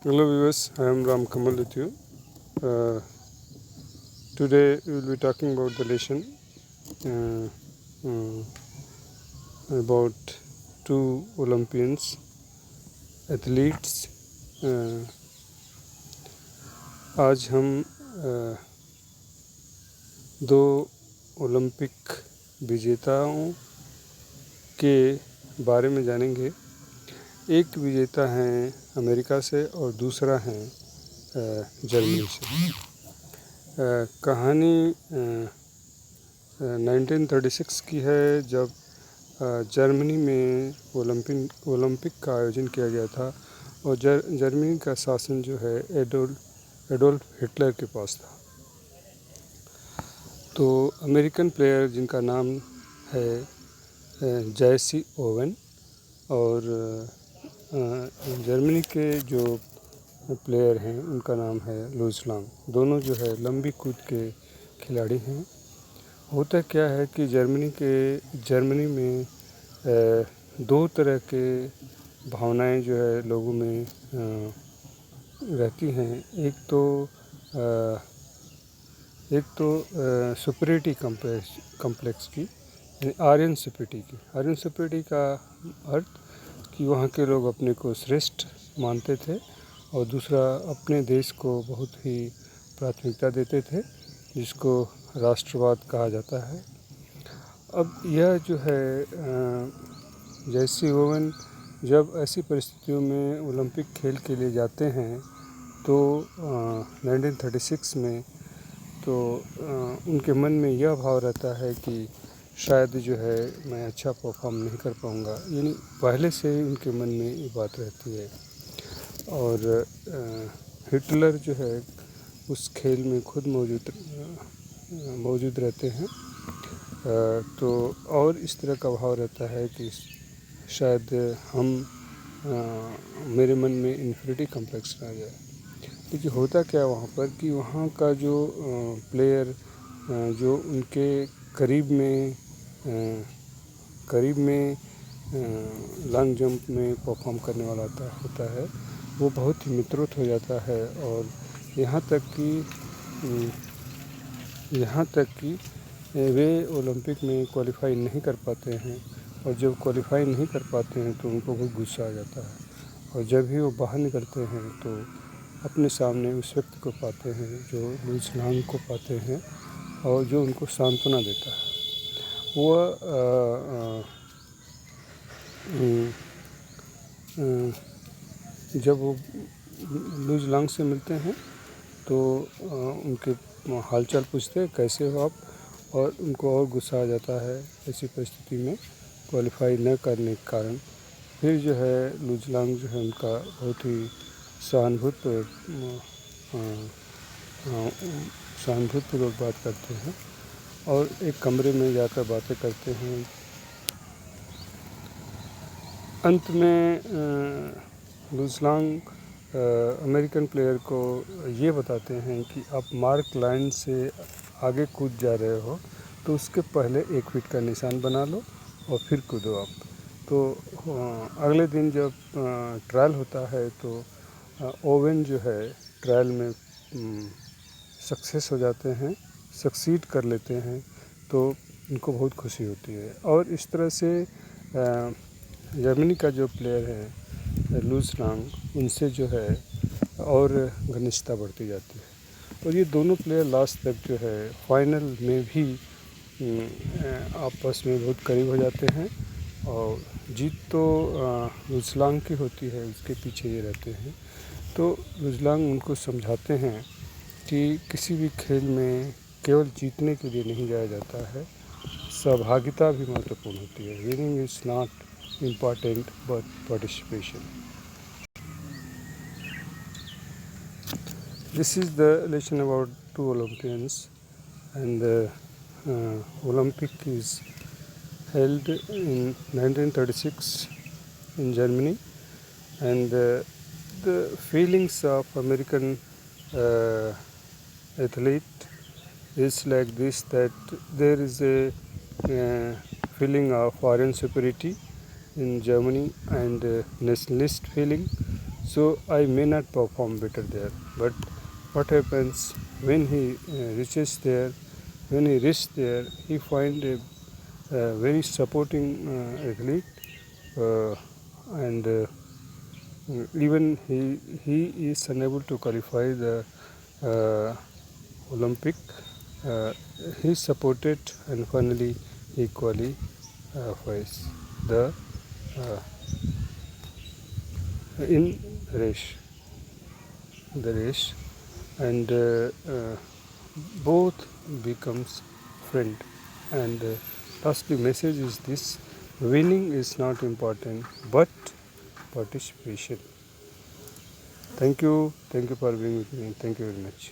Hello viewers, I am Ram Kamal with you. Today we will be talking about the lesson uh, about two Olympians, athletes. आज हम दो Olympic विजेताओं के बारे में जानेंगे। एक विजेता हैं अमेरिका से और दूसरा हैं जर्मनी से। कहानी 1936 की है, जब जर्मनी में ओलंपिक का आयोजन किया गया था और जर्मनी का शासन जो है एडोल्फ हिटलर के पास था। तो अमेरिकन प्लेयर जिनका नाम है जैसी ओवन और जर्मनी के जो प्लेयर हैं उनका नाम है लुईस लांग। दोनों जो है लंबी कूद के खिलाड़ी हैं। होता क्या है कि जर्मनी में दो तरह के भावनाएं जो है लोगों में रहती हैं। एक तो सुपीरियरिटी कम्प्लेक्स की, यानी आर्यन सुपीरियरिटी का अर्थ कि वहाँ के लोग अपने को श्रेष्ठ मानते थे और दूसरा अपने देश को बहुत ही प्राथमिकता देते थे, जिसको राष्ट्रवाद कहा जाता है। अब यह जो है जैसी ओवन जब ऐसी परिस्थितियों में ओलंपिक खेल के लिए जाते हैं तो 1936 में तो उनके मन में यह भाव रहता है कि शायद जो है मैं अच्छा परफॉर्म नहीं कर पाऊँगा, यानी पहले से ही उनके मन में ये बात रहती है। और हिटलर जो है उस खेल में खुद मौजूद रहते हैं। तो और इस तरह का भाव रहता है कि शायद मेरे मन में इन्फिनिटी कम्प्लेक्स ना जाए। देखिए होता क्या वहाँ पर कि वहाँ का जो प्लेयर जो उनके करीब में लॉन्ग जंप में परफॉर्म करने वाला होता है, वो बहुत ही मित्रवत हो जाता है। और यहाँ तक कि वे ओलंपिक में क्वालिफाई नहीं कर पाते हैं, और जब क्वालिफाई नहीं कर पाते हैं तो उनको बहुत गुस्सा आ जाता है। और जब भी वो बाहर निकलते हैं तो अपने सामने उस व्यक्ति को पाते हैं जो लुईस लांग को पाते हैं और जो उनको सांत्वना देता है। जब वो लुईस लांग से मिलते हैं तो उनके हालचाल पूछते हैं कैसे हो आप, और उनको और गुस्सा आ जाता है ऐसी परिस्थिति में क्वालिफाई न करने के कारण। फिर जो है लुईस लांग जो है उनका बहुत ही सहानुभूतिपूर्वक बात करते हैं और एक कमरे में जाकर बातें करते हैं। अंत में लुईस लांग अमेरिकन प्लेयर को ये बताते हैं कि आप मार्क लाइन से आगे कूद जा रहे हो तो उसके पहले 1 फीट का निशान बना लो और फिर कूदो आप। तो अगले दिन जब ट्रायल होता है तो ओवन जो है ट्रायल में सक्सेस हो जाते हैं, सक्सीड कर लेते हैं, तो उनको बहुत खुशी होती है। और इस तरह से जर्मनी का जो प्लेयर है लुईस लांग, उनसे जो है और घनिष्ठता बढ़ती जाती है। और ये दोनों प्लेयर लास्ट तक जो है फाइनल में भी आपस में बहुत करीब हो जाते हैं। और जीत तो लुईस लांग की होती है, उसके पीछे ये रहते हैं। तो लुईस लांग उनको समझाते हैं कि किसी भी खेल में केवल जीतने के लिए नहीं जाया जाता है, सहभागिता भी महत्वपूर्ण होती है। Winning is not important but participation. This is the lesson about two Olympians, and Olympic is held in 1936 in Germany, and the feelings of American athlete is like this, that there is a feeling of foreign superiority in Germany and nationalist feeling. so I may not perform better there. But what happens when he reaches there? When he reaches there, he find a very supporting athlete, uh, and even he is unable to qualify the uh, Olympic. Uh, he supported, and finally he qualifies the uh, in race, the race, and both becomes friend. And lastly, message is this: winning is not important, but participation. Thank you for being with me. Thank you very much.